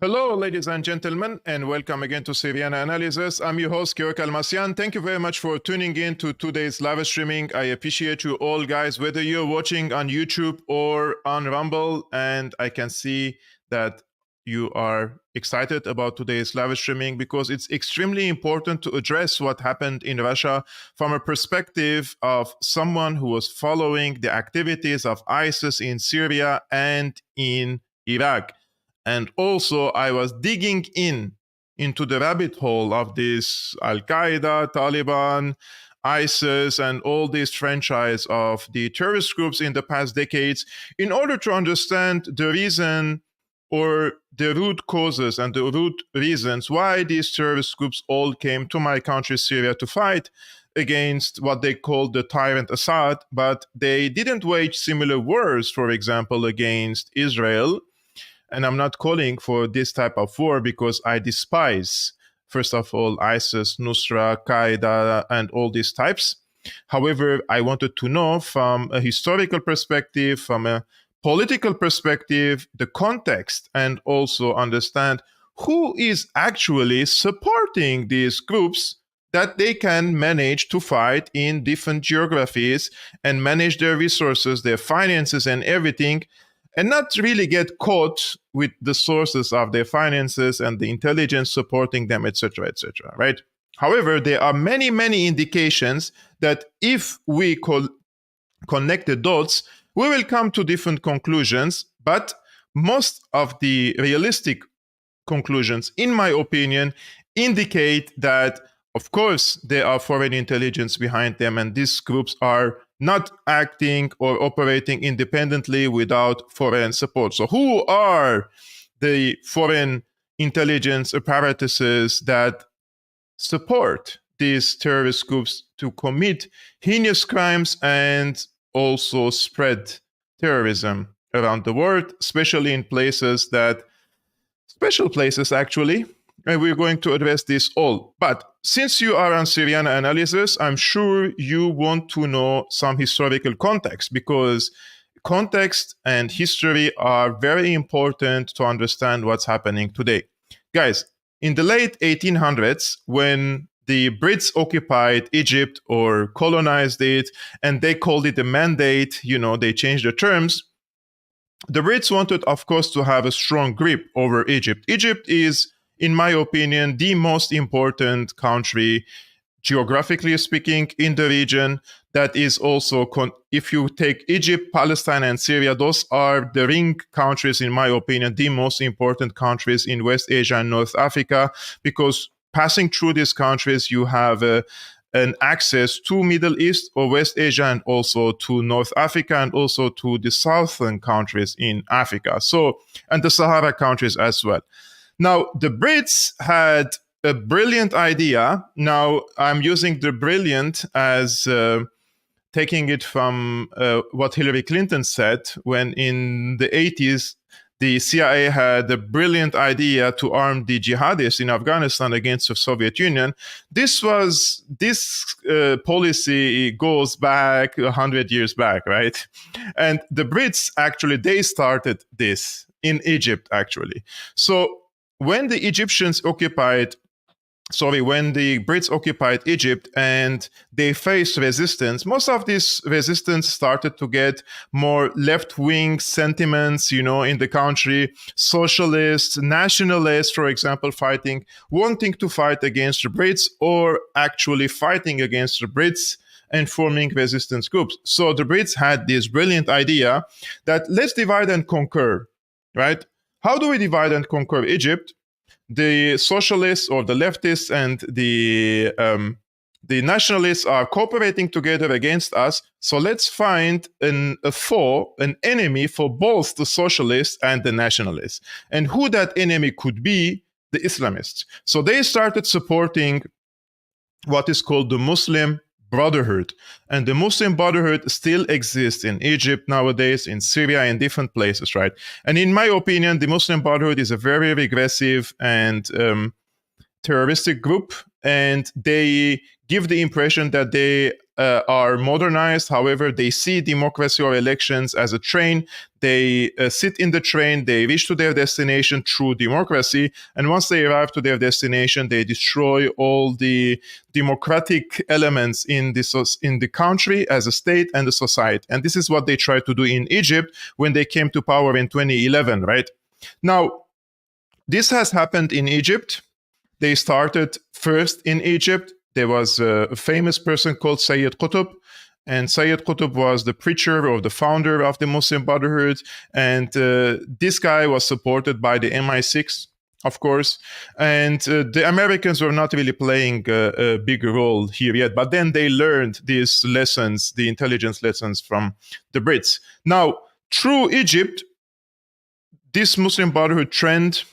Hello, ladies and gentlemen, and welcome again to Syriana Analysis. I'm your host, Kevork Almassian. Thank you very much for tuning in to today's live streaming. I appreciate you all, guys, whether you're watching on YouTube or on Rumble, and I can see that you are excited about today's live streaming because it's extremely important to address what happened in Russia from a perspective of someone who was following the activities of ISIS in Syria and in Iraq. And also, I was digging into the rabbit hole of this Al-Qaeda, Taliban, ISIS, and all these franchise of the terrorist groups in the past decades in order to understand the reason or the root causes and the root reasons why these terrorist groups all came to my country, Syria, to fight against what they called the tyrant Assad, but they didn't wage similar wars, for example, against Israel. And I'm not calling for this type of war because I despise, first of all, ISIS, Nusra, Qaeda, and all these types. However, I wanted to know from a historical perspective, from a political perspective, the context, and also understand who is actually supporting these groups that they can manage to fight in different geographies and manage their resources, their finances, and everything, and not really get caught with the sources of their finances and the intelligence supporting them, etc., right? However, there are many, many indications that if we connect the dots, we will come to different conclusions, but most of the realistic conclusions, in my opinion, indicate that, of course, there are foreign intelligence behind them, and these groups are not acting or operating independently without foreign support. So who are the foreign intelligence apparatuses that support these terrorist groups to commit heinous crimes and also spread terrorism around the world, especially in special places actually, and we're going to address this all. But since you are on Syriana Analysis, I'm sure you want to know some historical context, because context and history are very important to understand what's happening today. Guys, in the late 1800s, when the Brits occupied Egypt or colonized it, and they called it a mandate, they changed the terms. The Brits wanted, of course, to have a strong grip over Egypt. Egypt is, in my opinion, the most important country, geographically speaking, in the region. That is also, if you take Egypt, Palestine, and Syria, those are the ring countries, in my opinion, the most important countries in West Asia and North Africa, because passing through these countries, you have an access to Middle East or West Asia, and also to North Africa, and also to the southern countries in Africa. So, and the Sahara countries as well. Now, the Brits had a brilliant idea. Now, I'm using the brilliant as taking it from what Hillary Clinton said when in the 80s, the CIA had a brilliant idea to arm the jihadists in Afghanistan against the Soviet Union. This policy goes back 100 years back, right? And the Brits, actually, they started this in Egypt, actually. So when the Brits occupied Egypt and they faced resistance, most of this resistance started to get more left-wing sentiments, in the country. Socialists, nationalists, for example, wanting to fight against the Brits, or actually fighting against the Brits and forming resistance groups. So the Brits had this brilliant idea that let's divide and conquer, right? How do we divide and conquer Egypt? The socialists or the leftists and the nationalists are cooperating together against us. So let's find an enemy for both the socialists and the nationalists. And who that enemy could be? The Islamists. So they started supporting what is called the Muslim Brotherhood. And the Muslim Brotherhood still exists in Egypt nowadays, in Syria, in different places, right? And in my opinion, the Muslim Brotherhood is a very regressive and terroristic group, and they give the impression that they are modernized. However, they see democracy or elections as a train. They sit in the train, they reach to their destination through democracy, and once they arrive to their destination, they destroy all the democratic elements in the country as a state and the society. And this is what they tried to do in Egypt when they came to power in 2011, right? Now, this has happened in Egypt. They started first in Egypt. There was a famous person called Sayyid Qutb, and Sayyid Qutb was the preacher or the founder of the Muslim Brotherhood. And this guy was supported by the MI6, of course. And the Americans were not really playing a big role here yet. But then they learned these lessons, the intelligence lessons from the Brits. Now, through Egypt, this Muslim Brotherhood trend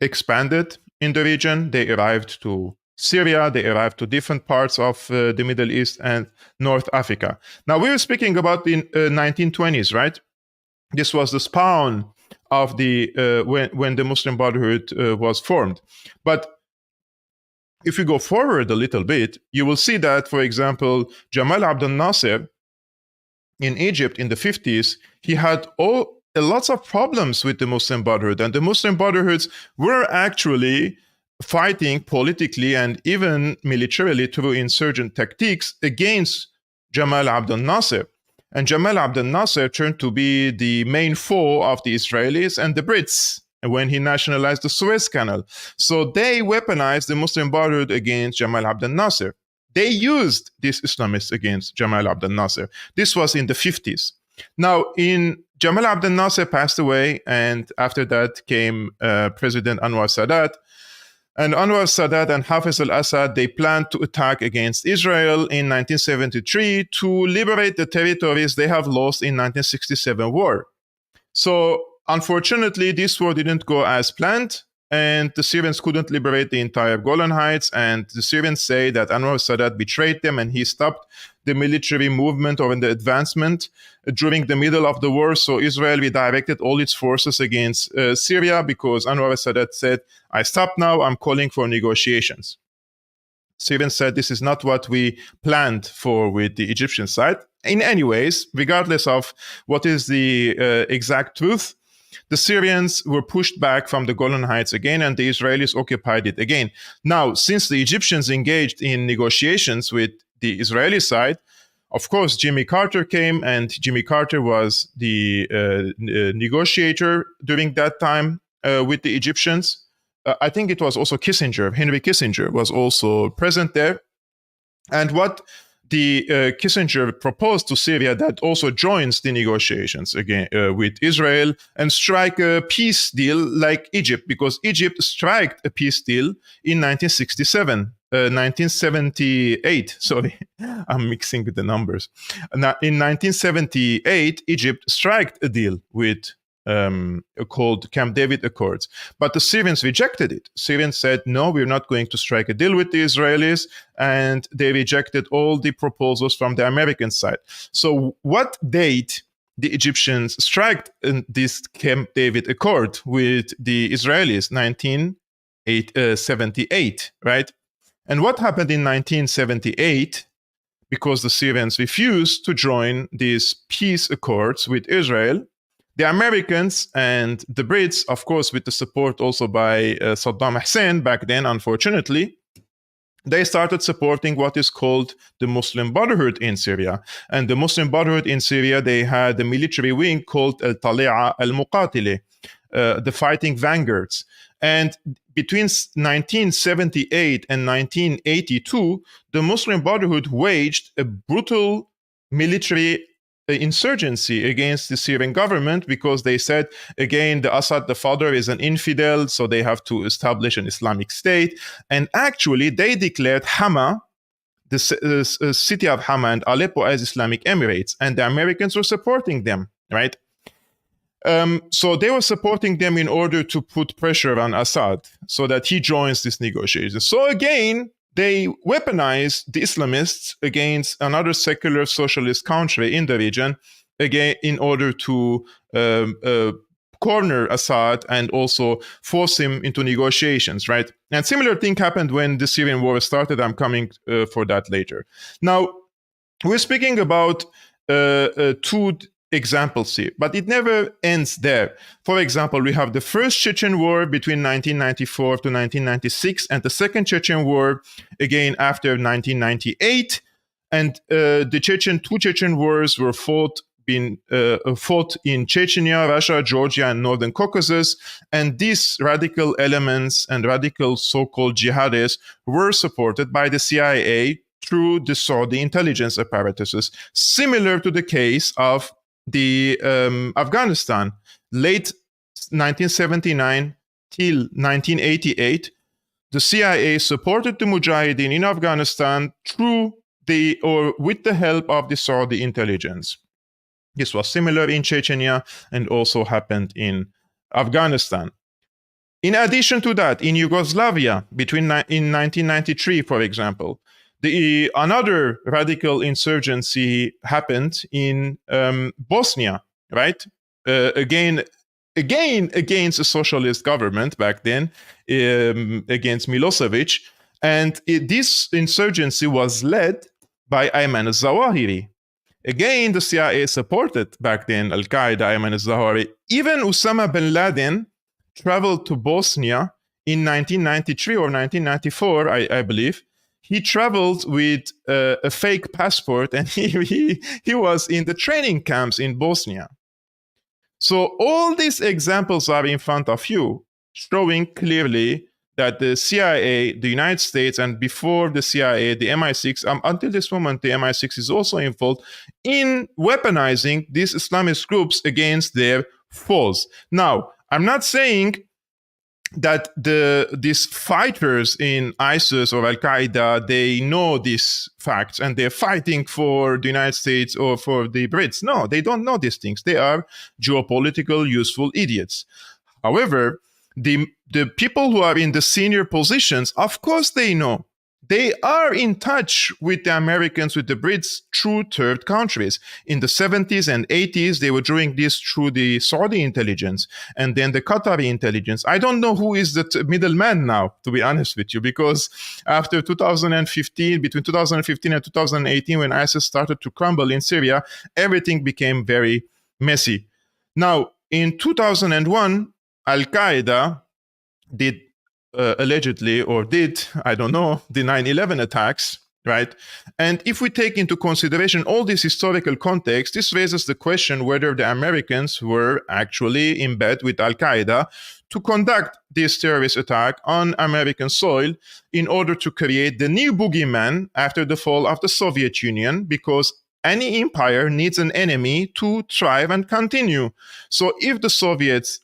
expanded in the region. They arrived to Syria, they arrived to different parts of the Middle East and North Africa. Now, we were speaking about the 1920s, right? This was the spawn of the when the Muslim Brotherhood was formed. But if you go forward a little bit, you will see that, for example, Jamal Abdel Nasser in Egypt in the 50s, he had lots of problems with the Muslim Brotherhood, and the Muslim Brotherhoods were actually fighting politically and even militarily through insurgent tactics against Jamal Abdel Nasser. And Jamal Abdel Nasser turned to be the main foe of the Israelis and the Brits when he nationalized the Suez Canal. So they weaponized the Muslim Brotherhood against Jamal Abdel Nasser. They used these Islamists against Jamal Abdel Nasser. This was in the 50s. Now, Jamal Abdel Nasser passed away, and after that came President Anwar Sadat. And Anwar Sadat and Hafez al-Assad, they planned to attack against Israel in 1973 to liberate the territories they have lost in 1967 war. So unfortunately, this war didn't go as planned, and the Syrians couldn't liberate the entire Golan Heights. And the Syrians say that Anwar Sadat betrayed them and he stopped the military movement or in the advancement during the middle of the war. So Israel redirected all its forces against Syria because Anwar Sadat said, I stop now, I'm calling for negotiations. Syrians said this is not what we planned for with the Egyptian side. In any ways, regardless of what is the exact truth, the Syrians were pushed back from the Golan Heights again, and the Israelis occupied it again. Now, since the Egyptians engaged in negotiations with the Israeli side, of course, Jimmy Carter came, and Jimmy Carter was the negotiator during that time with the Egyptians. I think it was also Kissinger. Henry Kissinger was also present there. And what the Kissinger proposed to Syria that also joins the negotiations again with Israel and strike a peace deal like Egypt, because Egypt struck a peace deal in 1978. Sorry, I'm mixing the numbers. Now, in 1978, Egypt struck a deal with called Camp David Accords. But the Syrians rejected it. Syrians said, no, we're not going to strike a deal with the Israelis, and they rejected all the proposals from the American side. So what date the Egyptians struck this Camp David Accord with the Israelis? 1978, right? And what happened in 1978? Because the Syrians refused to join these peace accords with Israel, the Americans and the Brits, of course, with the support also by Saddam Hussein back then, unfortunately, they started supporting what is called the Muslim Brotherhood in Syria. And the Muslim Brotherhood in Syria, they had a military wing called Al-Tali'a Al-Muqatili, the fighting vanguards. And between 1978 and 1982, the Muslim Brotherhood waged a brutal military insurgency against the Syrian government because they said, again, the Assad, the father, is an infidel, so they have to establish an Islamic state. And actually, they declared Hama, the city of Hama and Aleppo, as Islamic Emirates, and the Americans were supporting them, right? So they were supporting them in order to put pressure on Assad so that he joins these negotiations. So again, they weaponized the Islamists against another secular socialist country in the region, again, in order to corner Assad and also force him into negotiations, right? And similar thing happened when the Syrian war started. I'm coming for that later. Now, We're speaking about two examples here, but it never ends there. For example, we have the first Chechen war between 1994 to 1996, and the second Chechen war again after 1998. And the two Chechen wars were fought in Chechnya, Russia, Georgia, and Northern Caucasus. And these radical elements and radical so-called jihadists were supported by the CIA through the Saudi intelligence apparatuses, similar to the case of the Afghanistan. Late 1979 till 1988, the CIA supported the Mujahideen in Afghanistan through with the help of the Saudi intelligence. This was similar in Chechnya and also happened in Afghanistan. In addition to that, in Yugoslavia, in 1993, for example, another radical insurgency happened in Bosnia, right? Again against a socialist government back then, against Milosevic. And this insurgency was led by Ayman al-Zawahiri. Again, the CIA supported back then Al-Qaeda, Ayman al-Zawahiri. Even Osama bin Laden traveled to Bosnia in 1993 or 1994, I believe. He traveled with a fake passport, and he was in the training camps in Bosnia. So all these examples are in front of you, showing clearly that the CIA, the United States, and before the CIA, the MI6, until this moment, the MI6 is also involved in weaponizing these Islamist groups against their foes. Now, I'm not saying that these fighters in ISIS or Al-Qaeda, they know these facts and they're fighting for the United States or for the Brits. No, they don't know these things. They are geopolitical, useful idiots. However, the people who are in the senior positions, of course they know. They are in touch with the Americans, with the Brits, through third countries. In the 70s and 80s, they were doing this through the Saudi intelligence and then the Qatari intelligence. I don't know who is the middleman now, to be honest with you, because after 2015, between 2015 and 2018, when ISIS started to crumble in Syria, everything became very messy. Now, in 2001, Al-Qaeda did allegedly, or did, I don't know, the 9/11 attacks, right? And if we take into consideration all this historical context, this raises the question whether the Americans were actually in bed with Al-Qaeda to conduct this terrorist attack on American soil in order to create the new boogeyman after the fall of the Soviet Union, because any empire needs an enemy to thrive and continue. So if the Soviets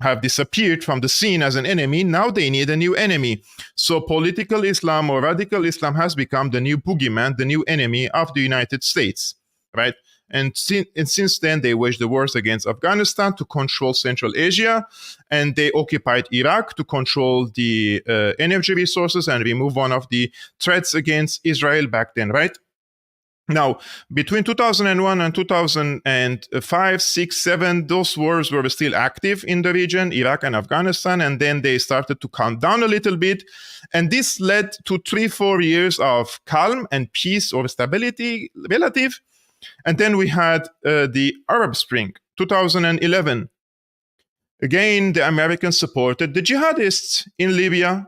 have disappeared from the scene as an enemy, now they need a new enemy. So political Islam or radical Islam has become the new boogeyman, the new enemy of the United States, right? And since then, they waged the wars against Afghanistan to control Central Asia, and they occupied Iraq to control the energy resources and remove one of the threats against Israel back then, right? Now, between 2001 and 2005, 6, 7, those wars were still active in the region, Iraq and Afghanistan, and then they started to calm down a little bit. And this led to 3-4 years of calm and peace or stability relative. And then we had the Arab Spring, 2011. Again, the Americans supported the jihadists in Libya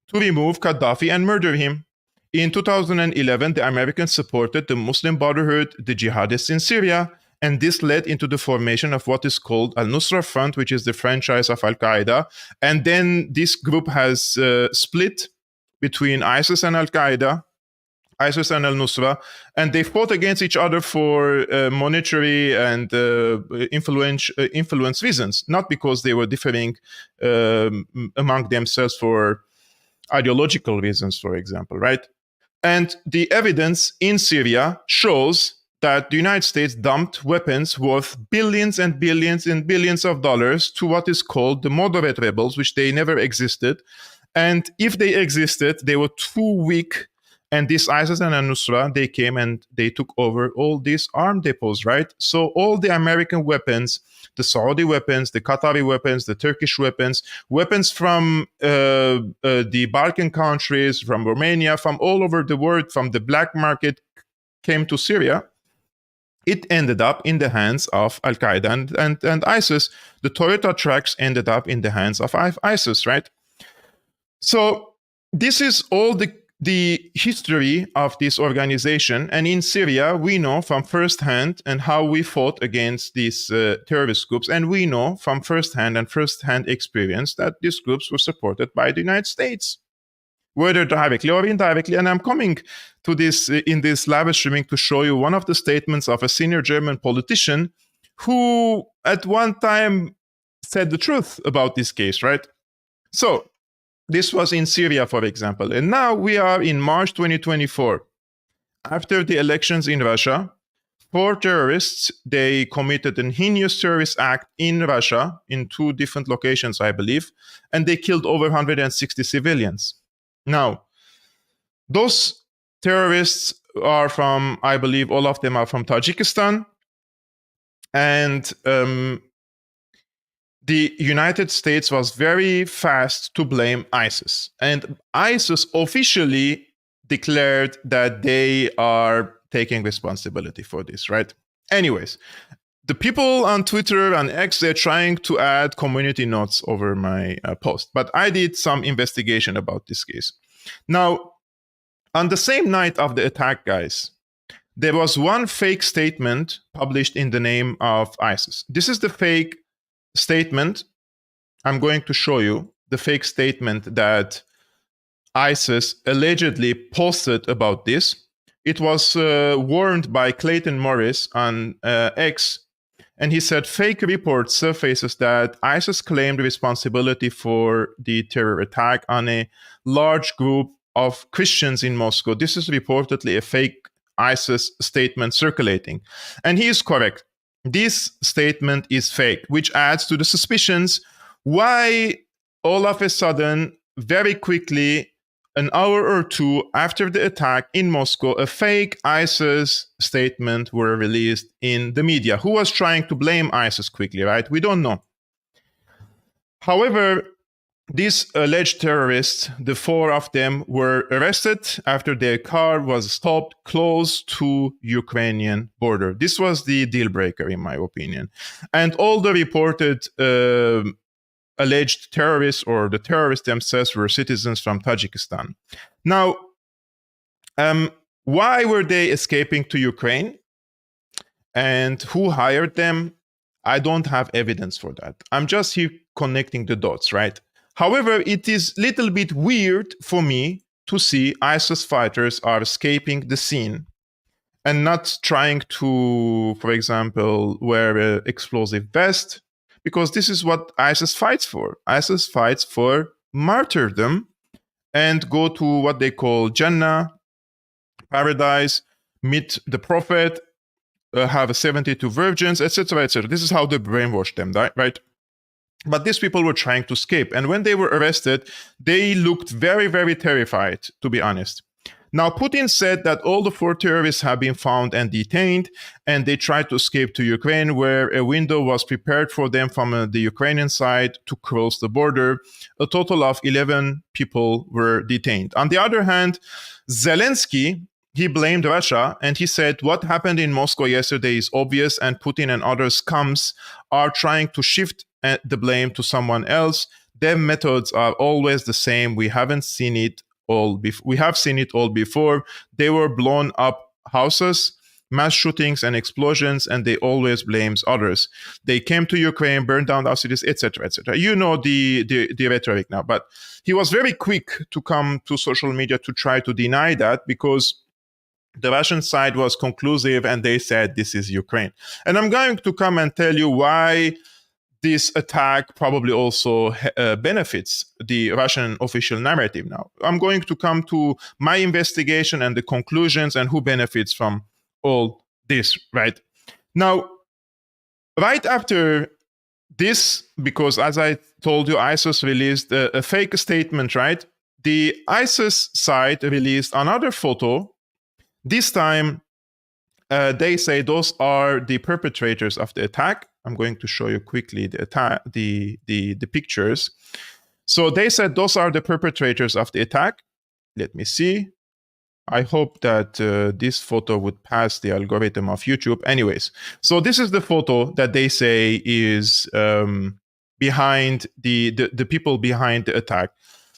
to remove Gaddafi and murder him. In 2011, the Americans supported the Muslim Brotherhood, the jihadists in Syria, and this led into the formation of what is called Al-Nusra Front, which is the franchise of Al-Qaeda. And then this group has split between ISIS and Al-Qaeda, ISIS and Al-Nusra, and they fought against each other for monetary and influence reasons, not because they were differing among themselves for ideological reasons, for example, right? And the evidence in Syria shows that the United States dumped weapons worth billions and billions and billions of dollars to what is called the moderate rebels, which they never existed. And if they existed, they were too weak. And this ISIS and Al-Nusra, they came and they took over all these arm depots, right? So all the American weapons, the Saudi weapons, the Qatari weapons, the Turkish weapons, weapons from the Balkan countries, from Romania, from all over the world, from the black market, came to Syria, it ended up in the hands of Al-Qaeda and ISIS. The Toyota trucks ended up in the hands of ISIS, right? So this is all the history of this organization. And in Syria, we know from firsthand and how we fought against these terrorist groups. And we know from firsthand experience that these groups were supported by the United States, whether directly or indirectly. And I'm coming to this in this live streaming to show you one of the statements of a senior German politician who at one time said the truth about this case, right? So this was in Syria, for example. And now we are in March 2024. After the elections in Russia, 4 terrorists, they committed an heinous terrorist act in Russia in 2 different locations, I believe, and they killed over 160 civilians. Now, those terrorists are from, I believe all of them are from Tajikistan, and the United States was very fast to blame ISIS. And ISIS officially declared that they are taking responsibility for this, right? Anyways, the people on Twitter and X, they're trying to add community notes over my post. But I did some investigation about this case. Now, on the same night of the attack, guys, there was one fake statement published in the name of ISIS. This is the fake statement. I'm going to show you the fake statement that ISIS allegedly posted about this. It was warned by Clayton Morris on X, and he said fake report surfaces that ISIS claimed responsibility for the terror attack on a large group of Christians in Moscow. This is reportedly a fake ISIS statement circulating. And he is correct. This statement is fake, which adds to the suspicions why all of a sudden, very quickly, an hour or 2 after the attack in Moscow, a fake ISIS statement were released in the media. Who was trying to blame ISIS quickly, right? We don't know. However, these alleged terrorists, the 4 of them, were arrested after their car was stopped close to Ukrainian border. This was the deal breaker, in my opinion. And all the reported alleged terrorists or the terrorists themselves were citizens from Tajikistan. Now, why were they escaping to Ukraine? And who hired them? I don't have evidence for that. I'm just here connecting the dots, right? However, it is a little bit weird for me to see ISIS fighters are escaping the scene and not trying to, for example, wear an explosive vest, because this is what ISIS fights for. ISIS fights for martyrdom and go to what they call Jannah, paradise, meet the prophet, have 72 virgins, etc., etc. This is how they brainwash them, right? But these people were trying to escape. And when they were arrested, they looked very, very terrified, to be honest. Now, Putin said that all the 4 terrorists have been found and detained, and they tried to escape to Ukraine, where a window was prepared for them from the Ukrainian side to cross the border. A total of 11 people were detained. On the other hand, Zelensky, he blamed Russia, and he said what happened in Moscow yesterday is obvious, and Putin and other scums are trying to shift the blame to someone else. Their methods are always the same. We haven't seen it all. We have seen it all before. They were blown up houses, mass shootings and explosions, and they always blames others. They came to Ukraine, burned down our cities, etc., etc. You know the rhetoric now. But he was very quick to come to social media to try to deny that, because the Russian side was conclusive and they said this is Ukraine. And I'm going to come and tell you why this attack probably also benefits the Russian official narrative now. I'm going to come to my investigation and the conclusions and who benefits from all this, right? Now, right after this, because as I told you, ISIS released a fake statement, right? The ISIS side released another photo. This time, they say those are the perpetrators of the attack. I'm going to show you quickly the pictures. So they said those are the perpetrators of the attack. Let me see. I hope that this photo would pass the algorithm of YouTube. Anyways, so this is the photo that they say is behind the people behind the attack.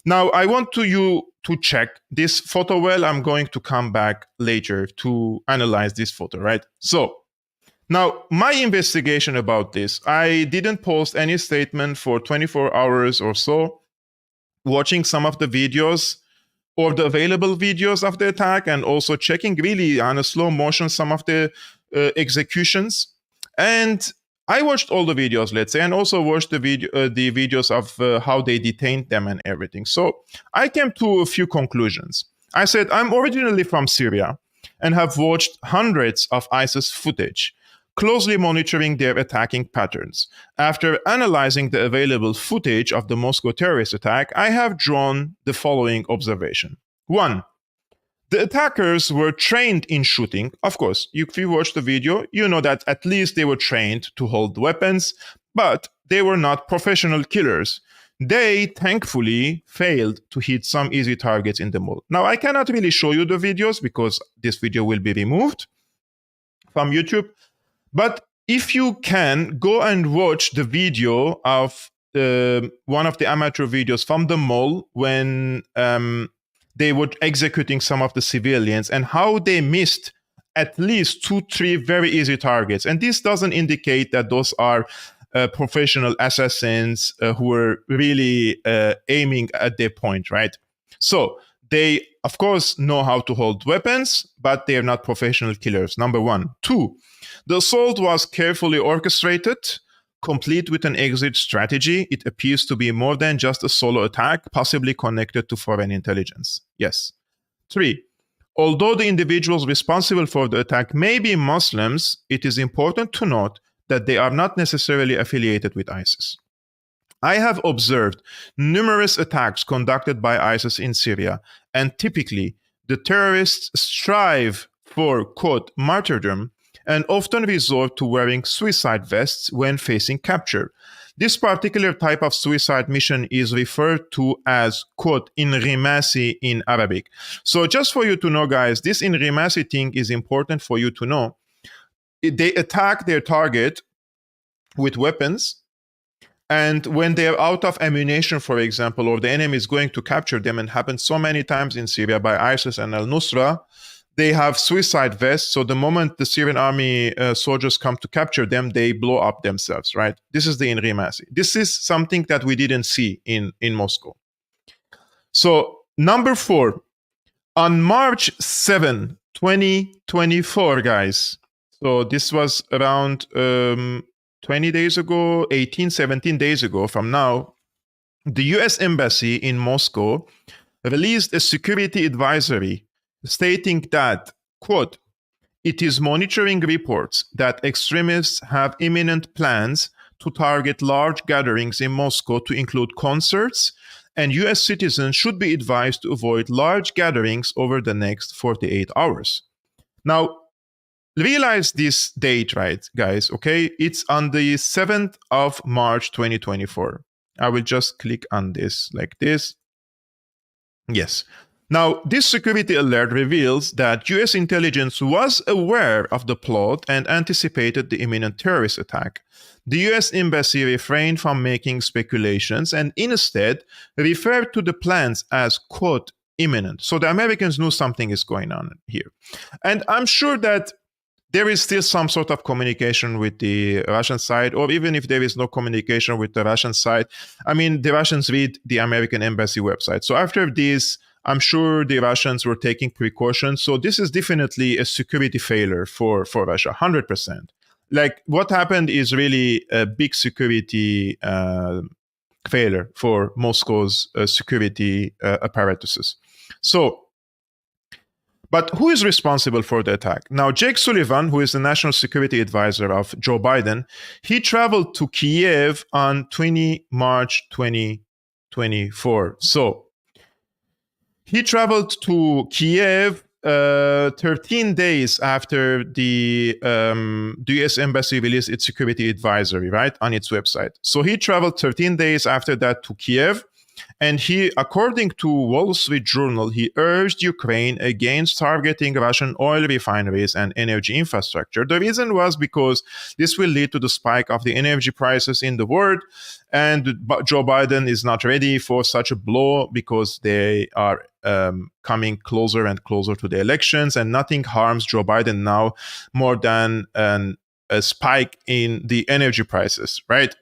Now, I want you to check this photo well. I'm going to come back later to analyze this photo, right? So now, my investigation about this, I didn't post any statement for 24 hours or so, watching some of the videos or the available videos of the attack, and also checking really on a slow motion some of the executions. And I watched all the videos, let's say, and also watched the videos of how they detained them and everything. So I came to a few conclusions. I said, I'm originally from Syria and have watched hundreds of ISIS footage, closely monitoring their attacking patterns. After analyzing the available footage of the Moscow terrorist attack, I have drawn the following observation. 1. The attackers were trained in shooting. Of course, if you watch the video, you know that at least they were trained to hold weapons, but they were not professional killers. They thankfully failed to hit some easy targets in the mall. Now, I cannot really show you the videos because this video will be removed from YouTube. But if you can, go and watch the video of one of the amateur videos from the mall when they were executing some of the civilians and how they missed at least 2-3 very easy targets. And this doesn't indicate that those are professional assassins who were really aiming at their point, right? So they, of course, know how to hold weapons, but they are not professional killers, number 1. 2, the assault was carefully orchestrated, complete with an exit strategy. It appears to be more than just a solo attack, possibly connected to foreign intelligence. Yes. 3, although the individuals responsible for the attack may be Muslims, it is important to note that they are not necessarily affiliated with ISIS. I have observed numerous attacks conducted by ISIS in Syria, and typically the terrorists strive for, quote, martyrdom, and often resort to wearing suicide vests when facing capture. This particular type of suicide mission is referred to as, quote, inrimasi in Arabic. So just for you to know, guys, this inrimasi thing is important for you to know. They attack their target with weapons, and when they're out of ammunition, for example, or the enemy is going to capture them, and happened so many times in Syria by ISIS and al-Nusra, they have suicide vests. So the moment the Syrian army soldiers come to capture them, they blow up themselves, right? This is the inrimasi. This is something that we didn't see in Moscow. So number 4, on March 7, 2024, guys. So this was around 20 days ago, 17 days ago from now, the US Embassy in Moscow released a security advisory stating that, quote, it is monitoring reports that extremists have imminent plans to target large gatherings in Moscow to include concerts, and US citizens should be advised to avoid large gatherings over the next 48 hours. Now, realize this date, right, guys, okay? It's on the 7th of March, 2024. I will just click on this like this. Yes. Now, this security alert reveals that US intelligence was aware of the plot and anticipated the imminent terrorist attack. The US Embassy refrained from making speculations and instead referred to the plans as, quote, imminent. So the Americans knew something is going on here. And I'm sure that there is still some sort of communication with the Russian side, or even if there is no communication with the Russian side, I mean, the Russians read the American embassy website. So after this, I'm sure the Russians were taking precautions. So this is definitely a security failure for Russia, 100%. Like what happened is really a big security failure for Moscow's security apparatuses. So, but who is responsible for the attack? Now, Jake Sullivan, who is the national security advisor of Joe Biden, he traveled to Kiev on 20 March 2024. So he traveled to Kiev 13 days after the US Embassy released its security advisory, right, on its website. So he traveled 13 days after that to Kiev. And he, according to Wall Street Journal, he urged Ukraine against targeting Russian oil refineries and energy infrastructure. The reason was because this will lead to the spike of the energy prices in the world, and Joe Biden is not ready for such a blow because they are coming closer and closer to the elections, and nothing harms Joe Biden now more than a spike in the energy prices, right?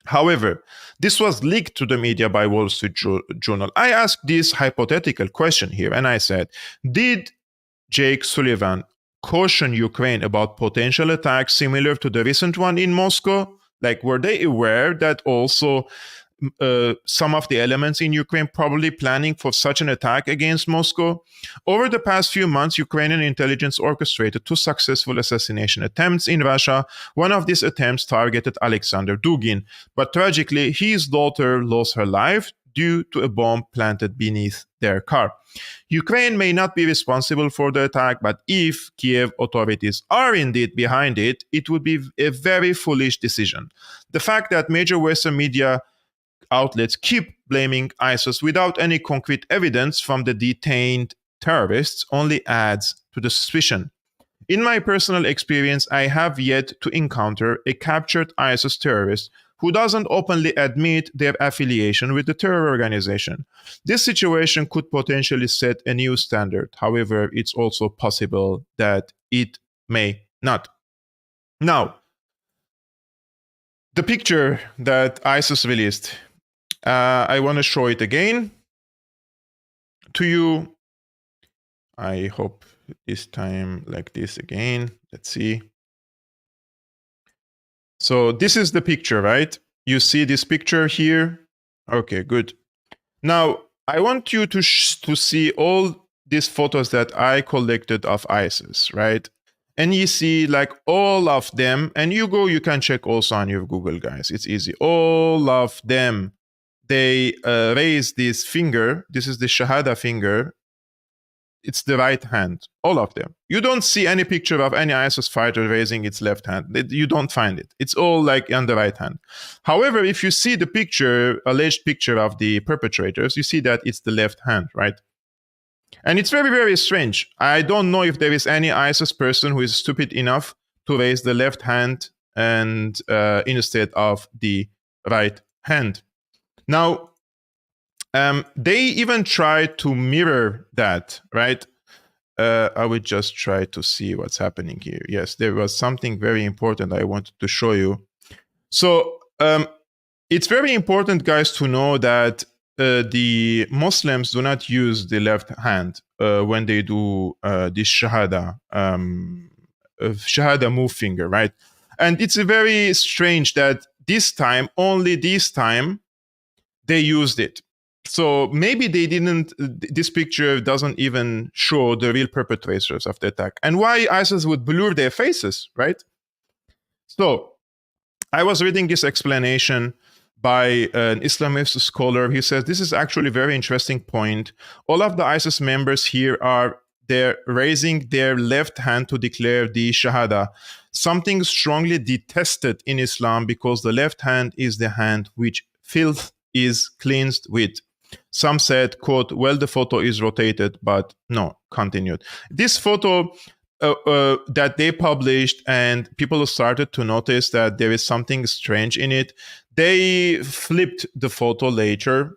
However, this was leaked to the media by Wall Street Journal. I asked this hypothetical question here, and I said, did Jake Sullivan caution Ukraine about potential attacks similar to the recent one in Moscow? Like, were they aware that also some of the elements in Ukraine probably planning for such an attack against Moscow? Over the past few months, Ukrainian intelligence orchestrated 2 successful assassination attempts in Russia. One of these attempts targeted Alexander Dugin, but tragically, his daughter lost her life due to a bomb planted beneath their car. Ukraine may not be responsible for the attack, but if Kiev authorities are indeed behind it, it would be a very foolish decision. The fact that major Western media outlets keep blaming ISIS without any concrete evidence from the detained terrorists only adds to the suspicion. In my personal experience, I have yet to encounter a captured ISIS terrorist who doesn't openly admit their affiliation with the terror organization. This situation could potentially set a new standard. However, it's also possible that it may not. Now, the picture that ISIS released, I want to show it again to you. I hope this time like this again. Let's see. So this is the picture, right? You see this picture here? Okay, good. Now, I want you to see all these photos that I collected of ISIS, right? And you see like all of them, and you can check also on your Google, guys. It's easy. All of them, they raise this finger. This is the Shahada finger. It's the right hand, all of them. You don't see any picture of any ISIS fighter raising its left hand. You don't find it. It's all like on the right hand. However, if you see the picture, alleged picture of the perpetrators, you see that it's the left hand, right? And it's very, very strange. I don't know if there is any ISIS person who is stupid enough to raise the left hand and instead of the right hand. Now, they even try to mirror that, right? I would just try to see what's happening here. Yes, there was something very important I wanted to show you. So it's very important, guys, to know that the Muslims do not use the left hand when they do this Shahada move finger, right? And it's very strange that only this time, they used it. So maybe they didn't, this picture doesn't even show the real perpetrators of the attack. And why ISIS would blur their faces, right? So I was reading this explanation by an Islamist scholar. He says, this is actually a very interesting point. All of the ISIS members here they're raising their left hand to declare the Shahada, something strongly detested in Islam because the left hand is the hand which filth is cleansed with. Some said, quote, well, the photo is rotated, but no, continued. This photo that they published, and people started to notice that there is something strange in it. They flipped the photo later.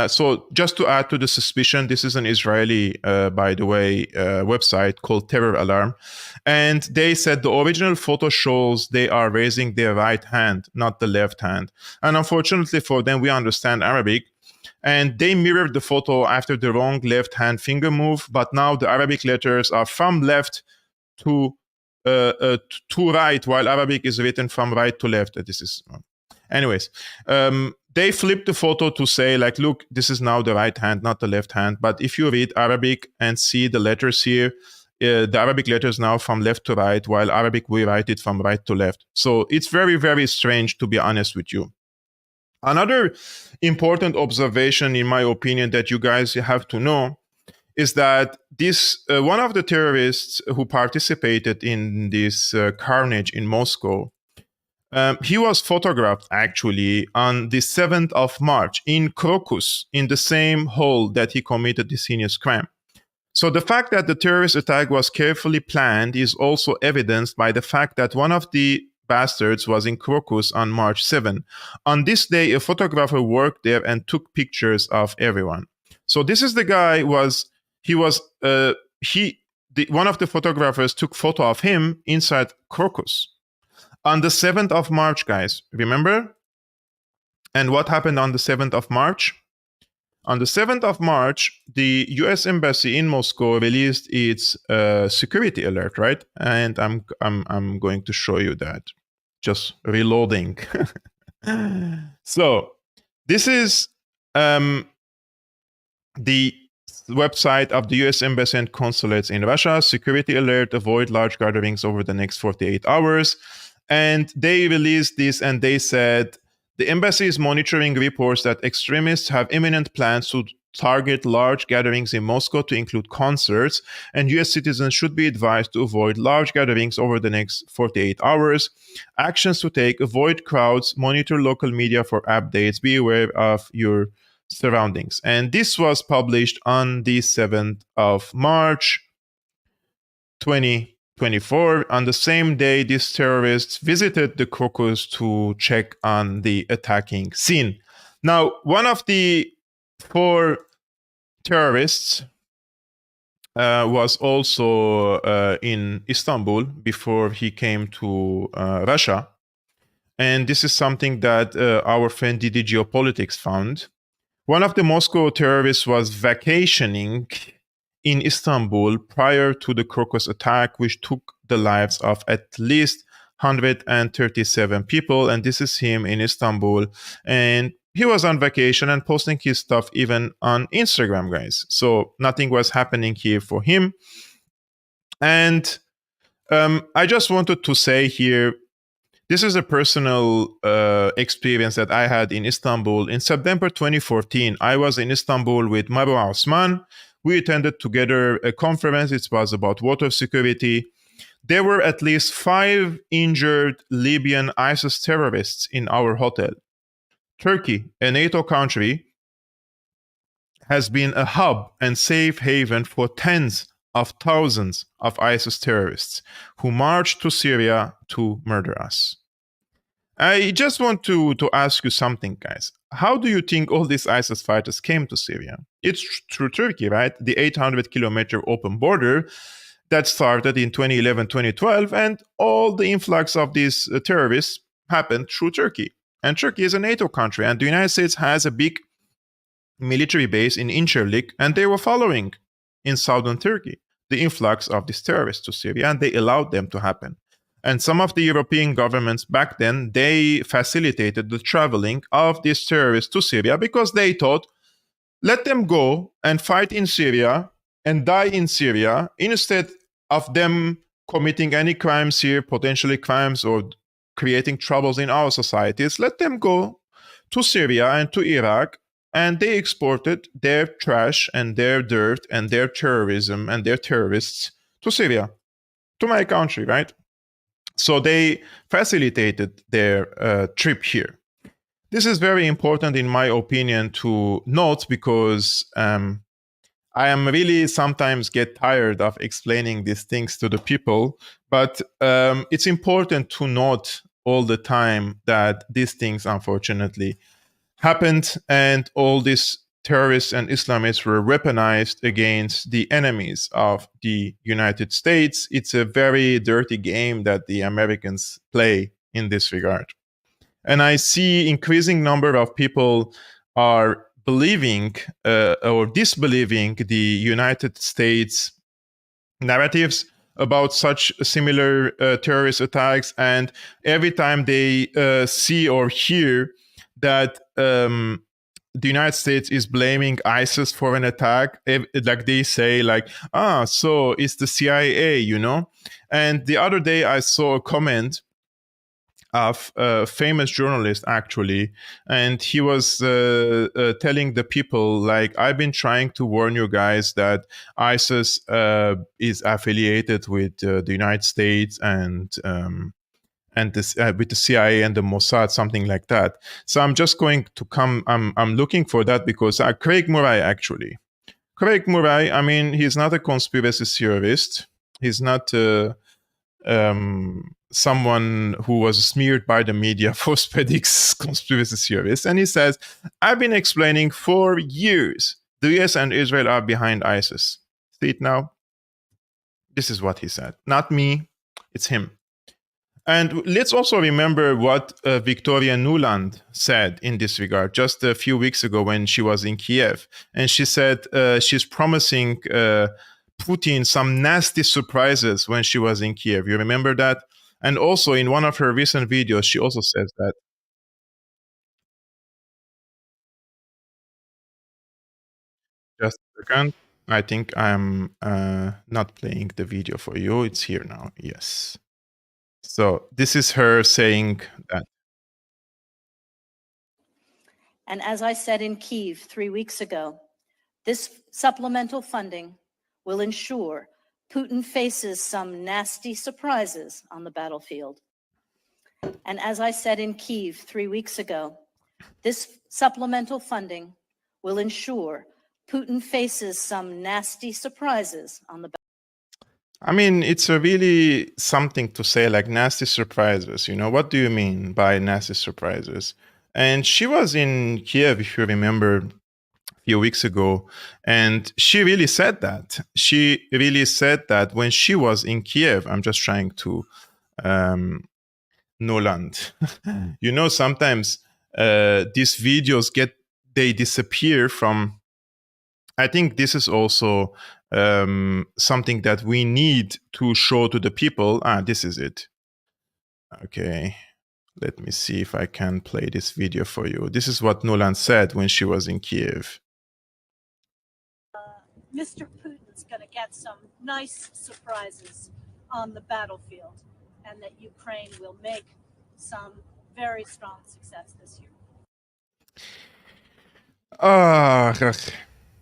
So just to add to the suspicion, this is an Israeli, by the way, website called Terror Alarm. And they said the original photo shows they are raising their right hand, not the left hand. And unfortunately for them, we understand Arabic. And they mirrored the photo after the wrong left hand finger move. But now the Arabic letters are from left to right, while Arabic is written from right to left. This is... Anyways, they flipped the photo to say, like, look, this is now the right hand, not the left hand. But if you read Arabic and see the letters here, the Arabic letters now from left to right, while Arabic, we write it from right to left. So it's very, very strange, to be honest with you. Another important observation, in my opinion, that you guys have to know is that this one of the terrorists who participated in this carnage in Moscow, He was photographed actually on the 7th of March in Crocus, in the same hall that he committed this heinous crime. So the fact that the terrorist attack was carefully planned is also evidenced by the fact that one of the bastards was in Crocus on March 7. On this day, a photographer worked there and took pictures of everyone. So this is the guy one of the photographers took photo of him inside Crocus on the 7th of March, guys. Remember? And what happened on the 7th of March? On the 7th of March, the US Embassy in Moscow released its security alert, right? And I'm going to show you that. Just reloading. So this is the website of the US Embassy and consulates in Russia. Security alert: avoid large gatherings over the next 48 hours. And they released this and they said, the embassy is monitoring reports that extremists have imminent plans to target large gatherings in Moscow, to include concerts, and US citizens should be advised to avoid large gatherings over the next 48 hours. Actions to take: avoid crowds, monitor local media for updates, be aware of your surroundings. And this was published on the 7th of March, 2024. On the same day, these terrorists visited the Crocus to check on the attacking scene. Now, one of the 4 terrorists was also in Istanbul before he came to Russia. And this is something that our friend Didi Geopolitics found. One of the Moscow terrorists was vacationing in Istanbul prior to the Crocus attack, which took the lives of at least 137 people. And this is him in Istanbul. And he was on vacation and posting his stuff even on Instagram, guys. So nothing was happening here for him. And I just wanted to say here, this is a personal experience that I had in Istanbul. In September 2014, I was in Istanbul with Marwa Osman. We attended together a conference. It was about water security. There were at least 5 injured Libyan ISIS terrorists in our hotel. Turkey, a NATO country, has been a hub and safe haven for tens of thousands of ISIS terrorists who marched to Syria to murder us. I just want to ask you something, guys. How do you think all these ISIS fighters came to Syria? It's through Turkey, right? The 800-kilometer open border that started in 2011, 2012, and all the influx of these terrorists happened through Turkey. And Turkey is a NATO country, and the United States has a big military base in Incirlik, and they were following in southern Turkey the influx of these terrorists to Syria, and they allowed them to happen. And some of the European governments back then, they facilitated the traveling of these terrorists to Syria because they thought, let them go and fight in Syria and die in Syria instead of them committing any crimes here, potentially crimes or creating troubles in our societies. Let them go to Syria and to Iraq, and they exported their trash and their dirt and their terrorism and their terrorists to Syria, to my country, right? So they facilitated their trip here. This is very important, in my opinion, to note because I am really sometimes get tired of explaining these things to the people, but it's important to note all the time that these things, unfortunately, happened, and all these terrorists and Islamists were weaponized against the enemies of the United States. It's a very dirty game that the Americans play in this regard. And I see increasing number of people are believing or disbelieving the United States narratives about such similar terrorist attacks. And every time they see or hear that the United States is blaming ISIS for an attack, like they say, like, so it's the CIA, you know? And the other day I saw a comment of a famous journalist, actually, and he was telling the people, like, I've been trying to warn you guys that ISIS is affiliated with the United States, and and this with the CIA and the Mossad, something like that. So I'm just going to come. I'm looking for that because Craig Murray actually. Craig Murray. I mean, he's not a conspiracy theorist. He's not someone who was smeared by the media for spreading conspiracy theories. And he says, "I've been explaining for years the US and Israel are behind ISIS." See it now? This is what he said. Not me, it's him. And let's also remember what Victoria Nuland said in this regard just a few weeks ago when she was in Kiev. And she said she's promising Putin some nasty surprises when she was in Kiev. You remember that? And also in one of her recent videos, she also says that. Just a second. I think I'm not playing the video for you. It's here now. Yes. So this is her saying that. And as I said in Kyiv 3 weeks ago, this supplemental funding will ensure Putin faces some nasty surprises on the battlefield. And as I said in Kyiv 3 weeks ago, this supplemental funding will ensure Putin faces some nasty surprises on the battlefield. I mean, it's a really something to say, like nasty surprises. You know, what do you mean by nasty surprises? And she was in Kiev, if you remember, a few weeks ago, and she really said that. She really said that when she was in Kiev. I'm just trying to Noland. You know, sometimes these videos they disappear from. I think this is also something that we need to show to the people. This is it. Okay, let me see if I can play this video for you. This is what Nuland said when she was in Kiev. Mr. Putin's going to get some nice surprises on the battlefield, and that Ukraine will make some very strong success this year.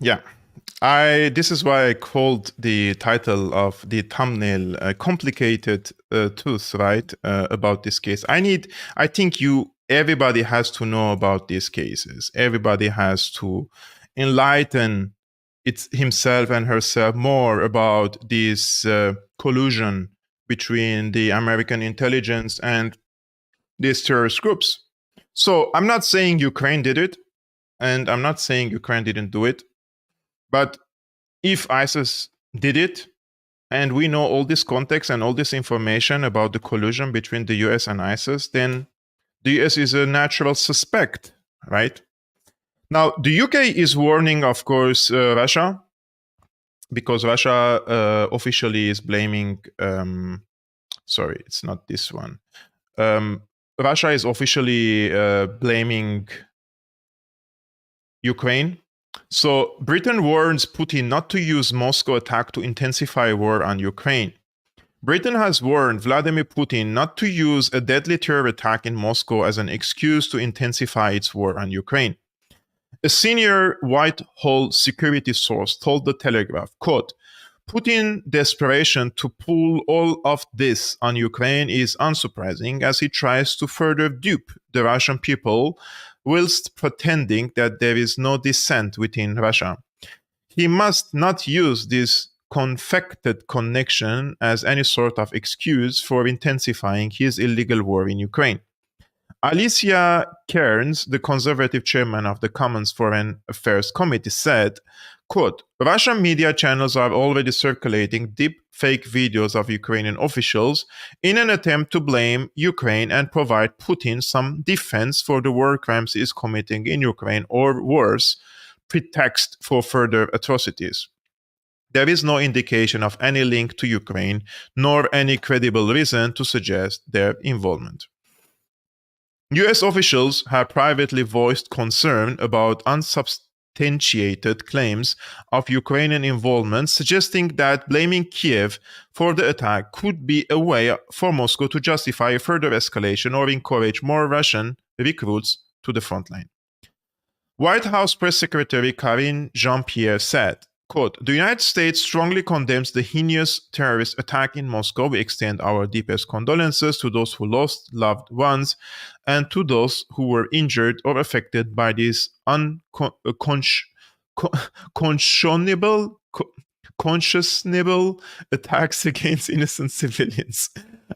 Yeah. This is why I called the title of the thumbnail "Complicated Truth," right? About this case. I think everybody has to know about these cases. Everybody has to enlighten himself and herself more about this collusion between the American intelligence and these terrorist groups. So I'm not saying Ukraine did it, and I'm not saying Ukraine didn't do it. But if ISIS did it, and we know all this context and all this information about the collusion between the US and ISIS, then the US is a natural suspect, right? Now, the UK is warning, of course, Russia, because Russia officially is blaming. Sorry, it's not this one. Russia is officially blaming Ukraine. So Britain warns Putin not to use Moscow attack to intensify war on Ukraine. Britain has warned Vladimir Putin not to use a deadly terror attack in Moscow as an excuse to intensify its war on Ukraine. A senior Whitehall security source told The Telegraph, quote, Putin's desperation to pull all of this on Ukraine is unsurprising as he tries to further dupe the Russian people whilst pretending that there is no dissent within Russia. He must not use this confected connection as any sort of excuse for intensifying his illegal war in Ukraine. Alicia Cairns, the conservative chairman of the Commons Foreign Affairs Committee, said, quote, Russian media channels are already circulating deep fake videos of Ukrainian officials in an attempt to blame Ukraine and provide Putin some defense for the war crimes he is committing in Ukraine, or worse, pretext for further atrocities. There is no indication of any link to Ukraine, nor any credible reason to suggest their involvement. US officials have privately voiced concern about unsubstantiated claims of Ukrainian involvement, suggesting that blaming Kiev for the attack could be a way for Moscow to justify further escalation or encourage more Russian recruits to the front line. White House Press Secretary Karine Jean-Pierre said, quote, the United States strongly condemns the heinous terrorist attack in Moscow. We extend our deepest condolences to those who lost loved ones and to those who were injured or affected by these conscionable attacks against innocent civilians.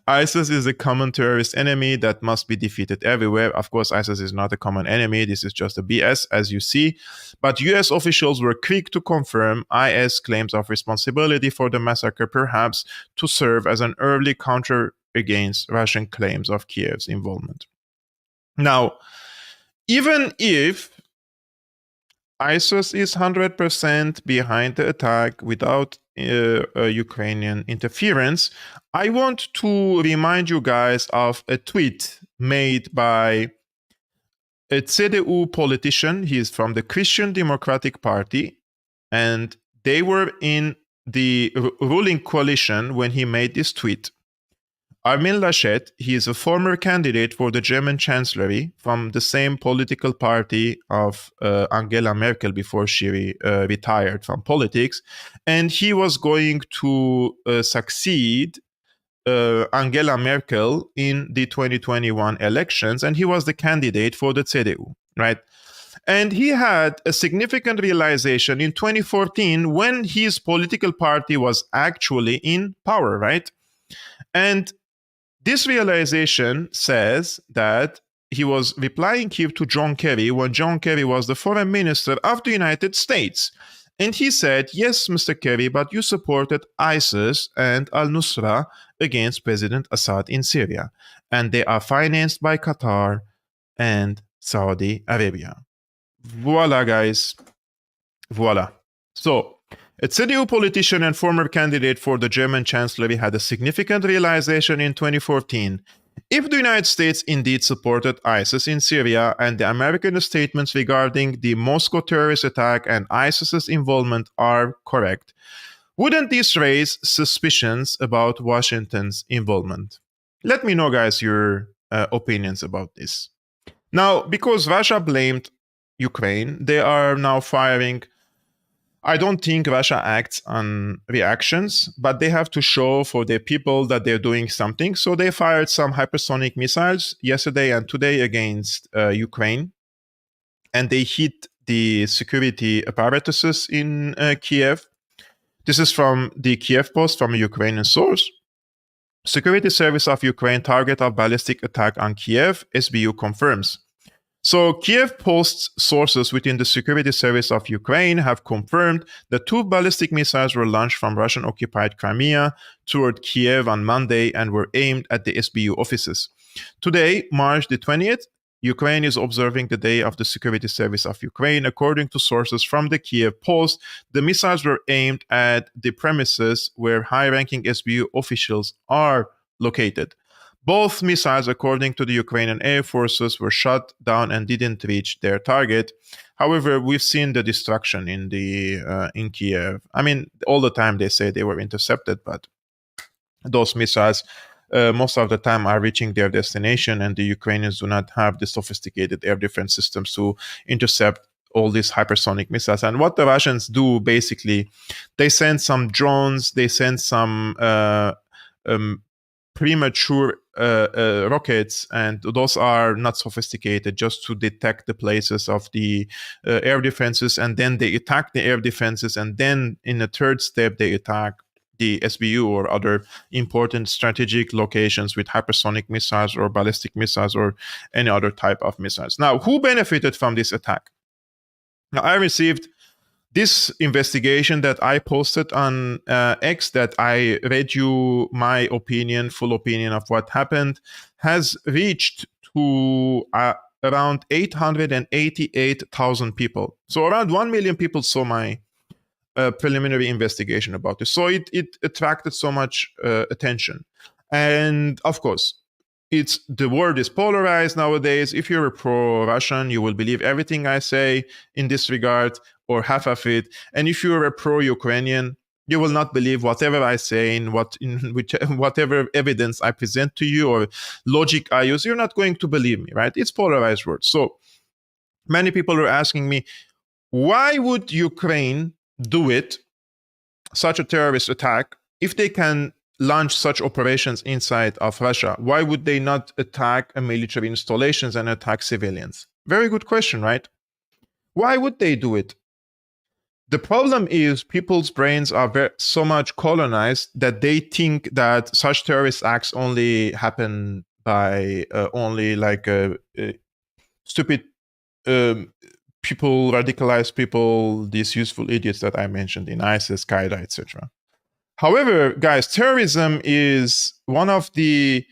ISIS is a common terrorist enemy that must be defeated everywhere. Of course, ISIS is not a common enemy. This is just a BS, as you see. But US officials were quick to confirm IS claims of responsibility for the massacre, perhaps to serve as an early counter against Russian claims of Kiev's involvement. Now, even if ISIS is 100% behind the attack without Ukrainian interference, I want to remind you guys of a tweet made by a CDU politician. He is from the Christian Democratic Party, and they were in the ruling coalition when he made this tweet. Armin Laschet, he is a former candidate for the German chancellery from the same political party of Angela Merkel before she retired from politics. And he was going to succeed Angela Merkel in the 2021 elections. And he was the candidate for the CDU, right? And he had a significant realization in 2014 when his political party was actually in power, right? And this realization says that he was replying here to John Kerry when John Kerry was the foreign minister of the United States. And he said, yes, Mr. Kerry, but you supported ISIS and al-Nusra against President Assad in Syria. And they are financed by Qatar and Saudi Arabia. Voila, guys. Voila. So, a CDU politician and former candidate for the German chancellery had a significant realization in 2014. If the United States indeed supported ISIS in Syria and the American statements regarding the Moscow terrorist attack and ISIS's involvement are correct, wouldn't this raise suspicions about Washington's involvement? Let me know, guys, your opinions about this. Now, because Russia blamed Ukraine, they are now firing. I don't think Russia acts on reactions, but they have to show for their people that they're doing something. So they fired some hypersonic missiles yesterday and today against Ukraine, and they hit the security apparatuses in Kiev. This is from the Kiev Post, from a Ukrainian source. Security Service of Ukraine target of ballistic attack on Kiev, SBU confirms. So Kiev Post's sources within the Security Service of Ukraine have confirmed that 2 ballistic missiles were launched from Russian-occupied Crimea toward Kiev on Monday and were aimed at the SBU offices. Today, March the 20th, Ukraine is observing the Day of the Security Service of Ukraine. According to sources from the Kiev Post, the missiles were aimed at the premises where high-ranking SBU officials are located. Both missiles, according to the Ukrainian Air Forces, were shot down and didn't reach their target. However, we've seen the destruction in Kiev. I mean, all the time they say they were intercepted, but those missiles most of the time are reaching their destination, and the Ukrainians do not have the sophisticated air defense systems to intercept all these hypersonic missiles. And what the Russians do, basically, they send some drones, they send some premature rockets, and those are not sophisticated, just to detect the places of the air defenses, and then they attack the air defenses, and then in the third step they attack the SBU or other important strategic locations with hypersonic missiles or ballistic missiles or any other type of missiles. Now, who benefited from this attack? Now, I received this investigation that I posted on X, that I read you my opinion, full opinion of what happened, has reached to around 888,000 people. So around 1 million people saw my preliminary investigation about this. So it attracted so much attention. And of course, the world is polarized nowadays. If you're a pro-Russian, you will believe everything I say in this regard, or half of it. And if you're a pro-Ukrainian, you will not believe whatever I say whatever evidence I present to you or logic I use. You're not going to believe me, right? It's polarized world. So many people are asking me, why would Ukraine do it such a terrorist attack, if they can launch such operations inside of Russia, why would they not attack military installations and attack civilians? Very good question, right? Why would they do it? The problem is people's brains are so much colonized that they think that such terrorist acts only happen by only like stupid people, radicalized people, these useful idiots that I mentioned in ISIS, Qaeda, etc. However, guys, terrorism is one of the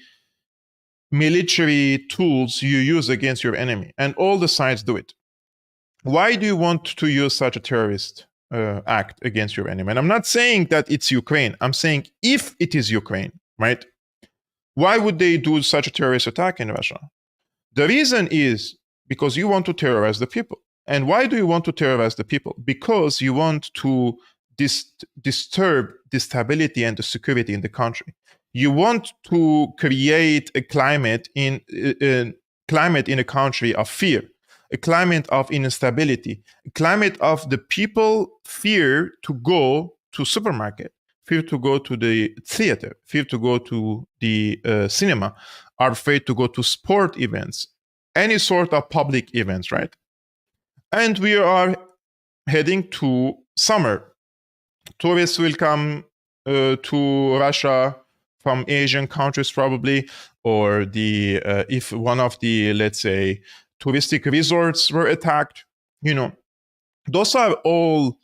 military tools you use against your enemy, and all the sides do it. Why do you want to use such a terrorist act against your enemy? And I'm not saying that it's Ukraine. I'm saying if it is Ukraine, right? Why would they do such a terrorist attack in Russia? The reason is because you want to terrorize the people. And why do you want to terrorize the people? Because you want to disturb the stability and the security in the country. You want to create a climate in a country of fear, a climate of instability, a climate of the people fear to go to supermarket, fear to go to the theater, fear to go to the cinema, are afraid to go to sport events, any sort of public events, right? And we are heading to summer. Tourists will come to Russia from Asian countries probably, or if one of the, let's say, touristic resorts were attacked, those are all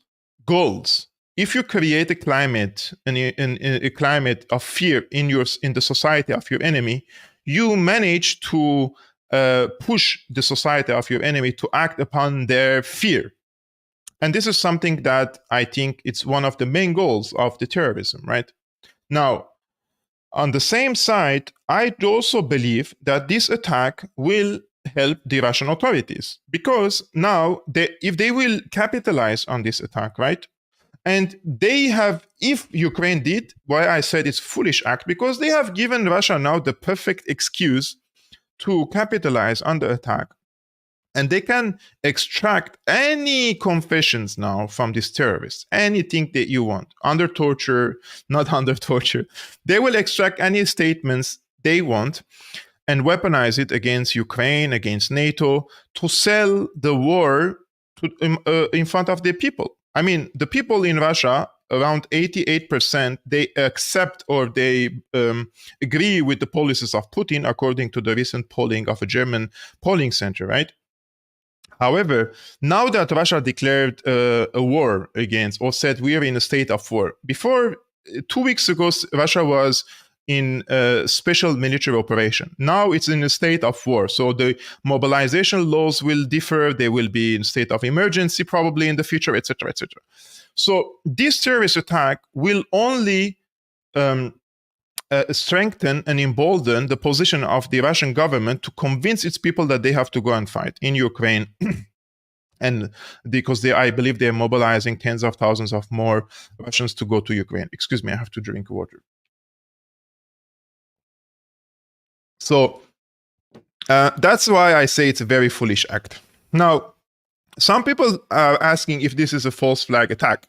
goals. If you create a climate, a climate of fear in the society of your enemy, you manage to push the society of your enemy to act upon their fear. And this is something that I think it's one of the main goals of the terrorism, right? Now, on the same side, I also believe that this attack will help the Russian authorities, because now if they will capitalize on this attack, right? And they have, if Ukraine did, why I said it's foolish act, because they have given Russia now the perfect excuse to capitalize on the attack. And they can extract any confessions now from these terrorists, anything that you want, under torture, not under torture. They will extract any statements they want and weaponize it against Ukraine, against NATO, to sell the war in front of the people. I mean, the people in Russia, around 88%, they accept or they agree with the policies of Putin, according to the recent polling of a German polling center, right? However, now that Russia declared a war against, or said we are in a state of war, before 2 weeks ago, Russia was in a special military operation. Now it's in a state of war. So the mobilization laws will differ. They will be in state of emergency probably in the future, etc., etc. So this terrorist attack will only strengthen and embolden the position of the Russian government to convince its people that they have to go and fight in Ukraine. And because I believe they're mobilizing tens of thousands of more Russians to go to Ukraine. Excuse me, I have to drink water. So that's why I say it's a very foolish act. Now, some people are asking if this is a false flag attack.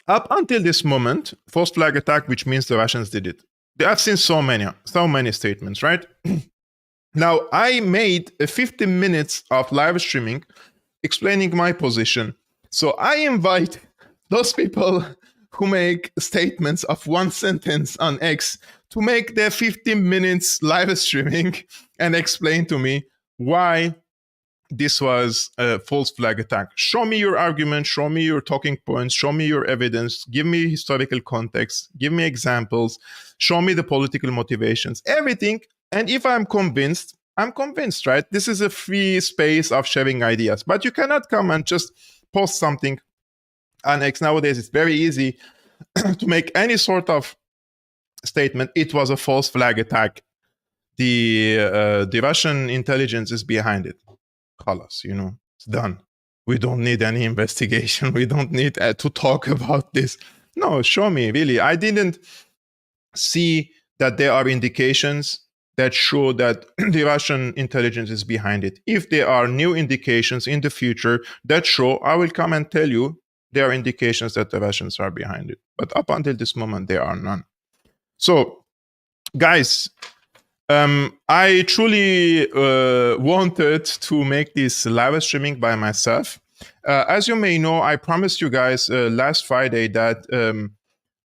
Up until this moment, false flag attack, which means the Russians did it. I've seen so many statements, right? Now, I made 15 minutes of live streaming explaining my position. So I invite those people who make statements of one sentence on X to make their 15 minutes live streaming and explain to me why this was a false flag attack. Show me your argument, show me your talking points, show me your evidence, give me historical context, give me examples, show me the political motivations, everything. And if I'm convinced, right? This is a free space of sharing ideas, but you cannot come and just post something on X. Nowadays, it's very easy to make any sort of statement. It was a false flag attack. The Russian intelligence is behind it. Khalas, it's done. We don't need any investigation. We don't need to talk about this. No, show me, really. I didn't see that there are indications that show that the Russian intelligence is behind it. If there are new indications in the future that show, I will come and tell you there are indications that the Russians are behind it. But up until this moment, there are none. So, guys, I truly wanted to make this live streaming by myself. As you may know, I promised you guys last Friday that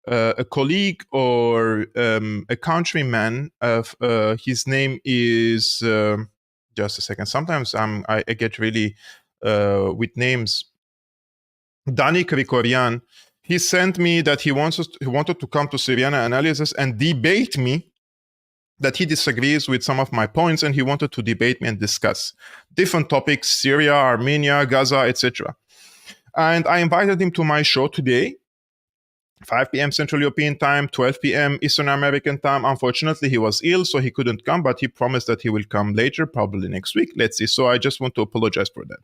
a colleague or a countryman of his name is just a second. Sometimes I get really with names. Dani Krikorian. He sent me that he wanted to come to Syriana Analysis and debate me, that he disagrees with some of my points, and he wanted to debate me and discuss different topics: Syria, Armenia, Gaza, etc. And I invited him to my show today, 5 p.m. Central European Time, 12 p.m. Eastern American Time. Unfortunately, he was ill, so he couldn't come, but he promised that he will come later, probably next week. Let's see. So I just want to apologize for that.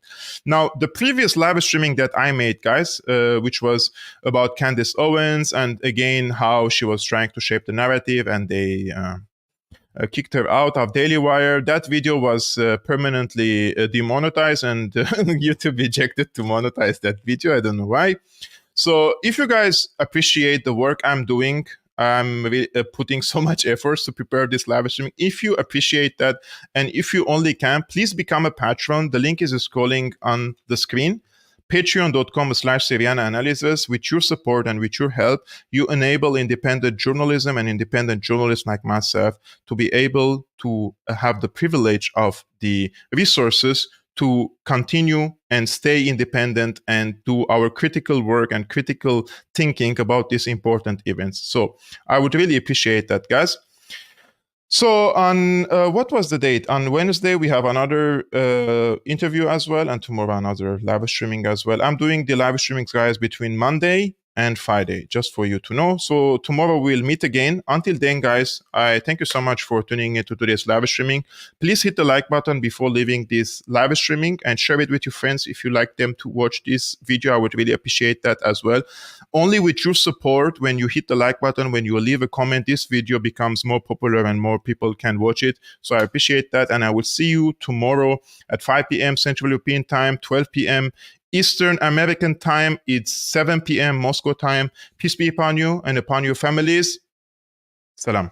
Now, the previous live streaming that I made, guys, which was about Candace Owens, and again, how she was trying to shape the narrative, and they kicked her out of Daily Wire. That video was permanently demonetized, and YouTube rejected to monetize that video. I don't know why. So if you guys appreciate the work I'm doing, I'm really putting so much efforts to prepare this live streaming. If you appreciate that, and if you only can, please become a patron. The link is scrolling on the screen. Patreon.com/Syriana Analysis. With your support and with your help, you enable independent journalism and independent journalists like myself to be able to have the privilege of the resources to continue and stay independent and do our critical work and critical thinking about these important events. So I would really appreciate that, guys. So on, what was the date? On Wednesday, we have another interview as well, and tomorrow another live streaming as well. I'm doing the live streamings, guys, between Monday and Friday, just for you to know. So tomorrow we'll meet again. Until then, guys, I thank you so much for tuning into today's live streaming. Please hit the like button before leaving this live streaming and share it with your friends if you like them to watch this video. I would really appreciate that as well. Only with your support, when you hit the like button, when you leave a comment, this video becomes more popular and more people can watch it. So I appreciate that. And I will see you tomorrow at 5 p.m. Central European Time, 12 p.m. Eastern American Time. It's 7 p.m. Moscow time. Peace be upon you and upon your families. Salam.